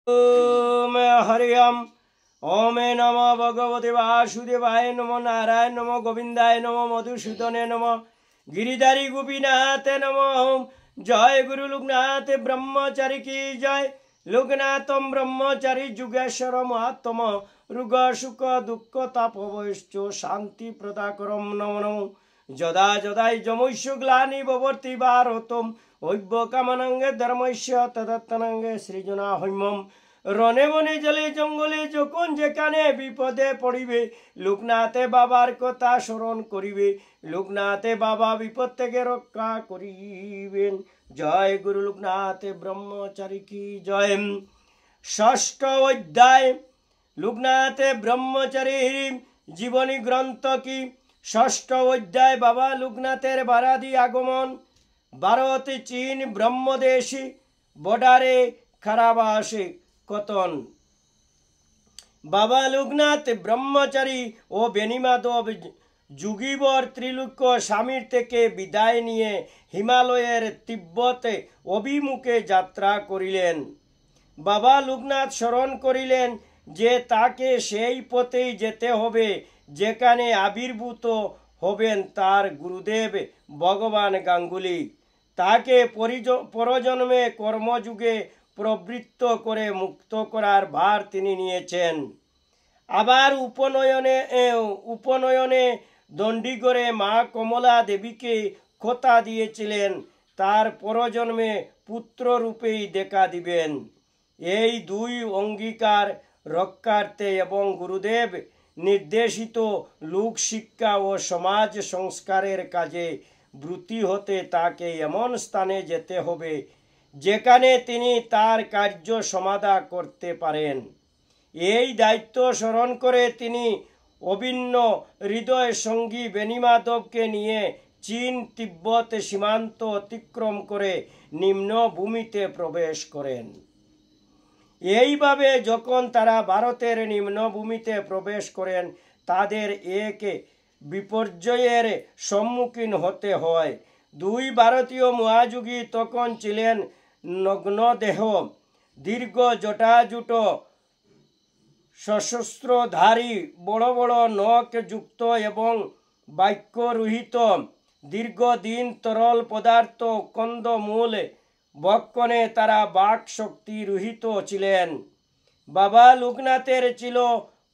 ओम हरि ओम नमो भगवते वासुदेवाय नमो नारायण नमो गोविंदाय नमो मधुसूदने नमो गिरिधारी गोपीनाथ नमो ओम जय गुरु लोकनाथ ब्रह्मचारी की जय लोकनाथम ब्रह्मचारी जुगेश्वर महात्म रुग सुख दुख तापवश्च शांति प्रदाकरम नमो नमो যদা যদাই যমৈষ্য গ্লানি ভবতি ভারতম ঐব্য কামানাঙ্গে ধর্মৈষ্য তদত্তনাঙ্গে সৃজনা হৈমম রনে বনে জলে জঙ্গলে যখন যেখানে বিপদে পড়িবে লোকনাথে বাবার কথা স্মরণ করিবে লোকনাথে বাবা বিপদ থেকে রক্ষা করিবেন। জয় গুরু লোকনাথ ব্রহ্মচারী কি জয়। ষষ্ঠ অধ্যায় লোকনাথ ব্রহ্মচারীর জীবনী গ্রন্থ কি। ষষ্ঠ অধ্যায় বাবা লোকনাথের বারাদি আগমন। ভারত চীন ব্রহ্মদেশী বর্ডারে খারাবাসে কতন। বাবা লোকনাথ ব্রহ্মচারী ও বেণীমাধব যুগীবর ত্রিলোক্য স্বামীর থেকে বিদায় নিয়ে হিমালয়ের তিব্বতে অভিমুখে যাত্রা করিলেন। বাবা লোকনাথ স্মরণ করিলেন যে তাকে সেই পথেই যেতে হবে যেখানে আবির্ভূত হবেন তার গুরুদেব ভগবান গাঙ্গুলি। তাকে পরজন্মে কর্মযুগে প্রবৃত্ত করে মুক্ত করার ভার তিনি নিয়েছেন। আবার উপনয়নে দণ্ডিগড়ে মা কমলা দেবীকে কথা দিয়েছিলেন তার পরজন্মে পুত্ররূপেই দেখা দিবেন। এই দুই অঙ্গীকার রক্ষার্থে এবং গুরুদেব নির্দেশিত লোক শিক্ষা ও সমাজ সংস্কারের কাজে ব্রতী হতে তাকে এমন স্থানে যেতে হবে যেখানে তিনি তার কার্য সমাধা করতে পারেন। এই দায়িত্ব স্মরণ করে তিনি অভিন্ন হৃদয় সঙ্গী বেণীমাধবকে নিয়ে চীন তিব্বত সীমান্ত অতিক্রম করে নিম্নভূমিতে প্রবেশ করেন। এইভাবে যখন তারা ভারতের নিম্নভূমিতে প্রবেশ করেন তাদের এক বিপর্যয়ের সম্মুখীন হতে হয়। দুই ভারতীয় মহাযুগী তখন ছিলেন নগ্নদেহ, দীর্ঘ জটাজুট, সশস্ত্রধারী, বড় বড় নখ যুক্ত এবং বাক্যরহিত, দীর্ঘদিন তরল পদার্থ কন্দমূল ভক্ষণে তারা বাক শক্তি রহিত ছিলেন। বাবা লোকনাথের ছিল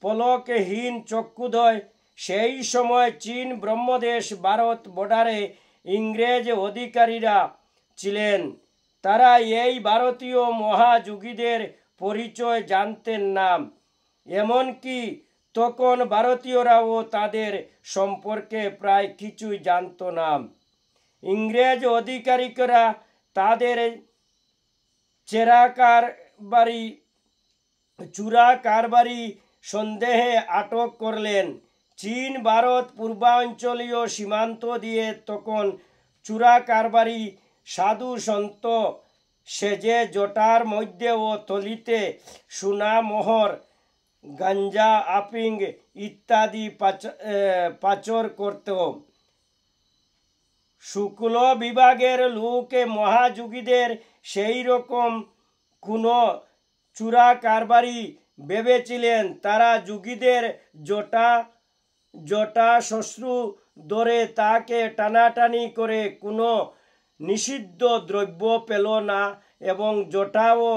পলকহীন চক্ষুদ্বয়। সেই সময় চীন ব্রহ্মদেশ ভারত বর্ডারে ইংরেজ অধিকারীরা ছিলেন। তারা এই ভারতীয় মহাযুগীদের পরিচয় জানতেন না, এমনকি তখন ভারতীয়রাও তাদের সম্পর্কে প্রায় কিছুই জানত না। ইংরেজ অধিকারীরা তাদের চোরা কারবারি সন্দেহে আটক করলেন। চীন ভারত পূর্বাঞ্চলীয় সীমান্ত দিয়ে তখন চোরা কারবারি সাধু সন্ত সেজে জটার মধ্যে ও থলিতে সোনা মোহর, গাঞ্জা, আফিং ইত্যাদি পাচার করত। শুক্ল বিভাগের লোক মহাযুগীদের সেই রকম কোনো চোরা কারবারি ভেবেছিলেন। তারা যুগীদের জটা শ্বশ্রু ধরে তাকে টানাটানি করে কোনো নিষিদ্ধ দ্রব্য পেল না এবং জটা ও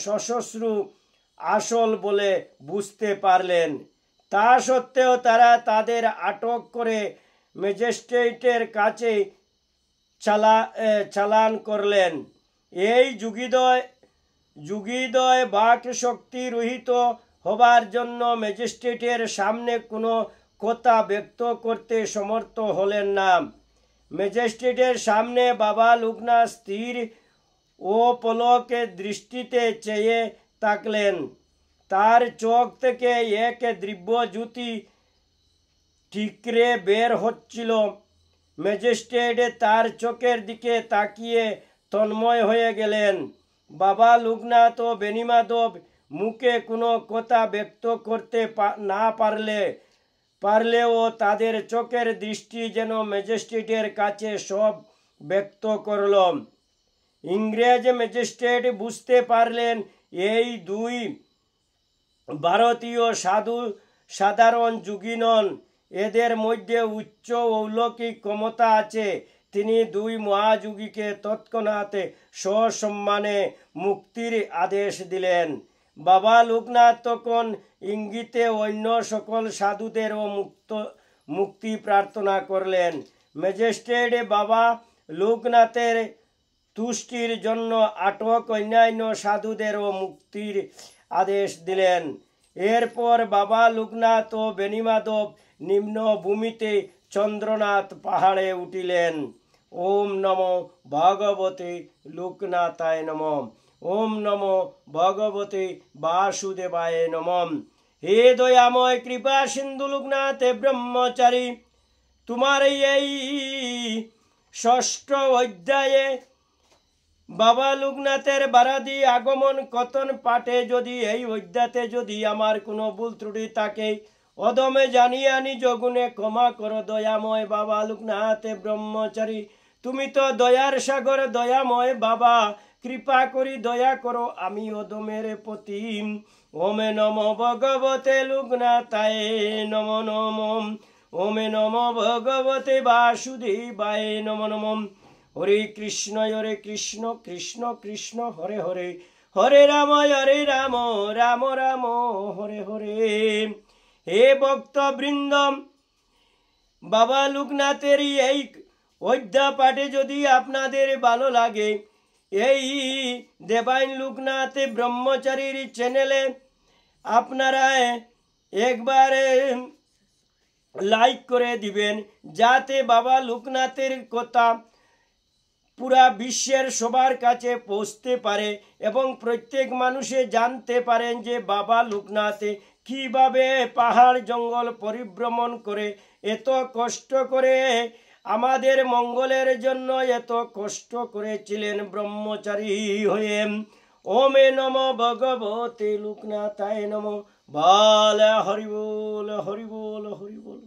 সশস্ত্রু আসল বলে বুঝতে পারলেন। তা সত্ত্বেও তারা তাদের আটক করে ম্যাজিস্ট্রেটের কাছে চালান করলেন। এই যুগীদয় বাক শক্তি রহিত হবার জন্য ম্যাজিস্ট্রেটের সামনে কোনো কথা ব্যক্ত করতে সমর্থ হলেন না। ম্যাজিস্ট্রেটের সামনে বাবা লোকনাথ স্থির ও পলকে দৃষ্টিতে চেয়ে থাকলেন। তার চোখ থেকে এক দিব্য জ্যোতি ঠিকরে বের হচ্ছিল। ম্যাজিস্ট্রেট তার চোখের দিকে তাকিয়ে তন্ময় হয়ে গেলেন। বাবা লোকনাথ ও বেণীমাধব মুখে কোনো কথা ব্যক্ত করতে না পারলেও তাদের চোখের দৃষ্টি যেন ম্যাজিস্ট্রেটের কাছে সব ব্যক্ত করল। ইংরেজ ম্যাজিস্ট্রেট বুঝতে পারলেন এই দুই ভারতীয় সাধু সাধারণ যোগী নন, এদের মধ্যে উচ্চ অলৌকিক ক্ষমতা আছে। তিনি দুই মহাযোগীকে তৎক্ষণাৎ সসম্মানে মুক্তির আদেশ দিলেন। বাবা লোকনাথ তখন ইঙ্গিতে অন্য সকল সাধুদেরও মুক্তি প্রার্থনা করলেন। ম্যাজিস্ট্রেট বাবা লোকনাথের তুষ্টির জন্য আটক অন্যান্য সাধুদেরও মুক্তির আদেশ দিলেন। এরপর বাবা লোকনাথ ও বেণীমাধব নিম্ন ভূমিতে চন্দ্রনাথ পাহাড়ে উঠিলেন। ওম নমো ভগবতে লোকনাথায় নমঃ। ওম নমো ভগবতে বাসুদেবায় নমঃ। হে দয়াময় কৃপা সিন্ধু লোকনাথ ব্রহ্মচারী, তোমার এই ষষ্ঠ অধ্যায়ে বাবা লোকনাথের বারাদি আগমন কথন পাঠে যদি এই অধ্যাতে যদি আমার কোনো ভুল ত্রুটি থাকে, অদমে জানিয়া নিজ গুণে ক্ষমা করো দয়াময় বাবা লোকনাথ ব্রহ্মচারী। তুমি তো দয়ার সাগর দয়াময় বাবা, কৃপা করি দয়া করো আমি অদমের প্রতি। ওমে নম ভগবতে লোকনাথায় নম নম। ওমে নম ভগবতে বাসুদেবায় নম নম। হরে কৃষ্ণ কৃষ্ণ কৃষ্ণ হরে হরে, হরে রাম রাম রাম হরে হরে। হে ভক্তবৃন্দ, বাবা লোকনাথের এই অধ্যা পাঠে যদি আপনাদের ভালো লাগে, এই দেবাইন লোকনাথ ব্রহ্মচারীর চ্যানেলে আপনারা একবার লাইক করে দিবেন, যাতে বাবা লোকনাথের কথা পুরা বিশ্বের সবার কাছে পৌঁছতে পারে এবং প্রত্যেক মানুষে জানতে পারেন যে বাবা লোকনাথ কিভাবে পাহাড় জঙ্গল পরিভ্রমণ করে এত কষ্ট করে আমাদের মঙ্গলের জন্য এত কষ্ট করেছিলেন ব্রহ্মচারী হয়ে। ওমে নম ভগবতে লোকনাথায় নম। বল হরি বল হরি বল হরি বল।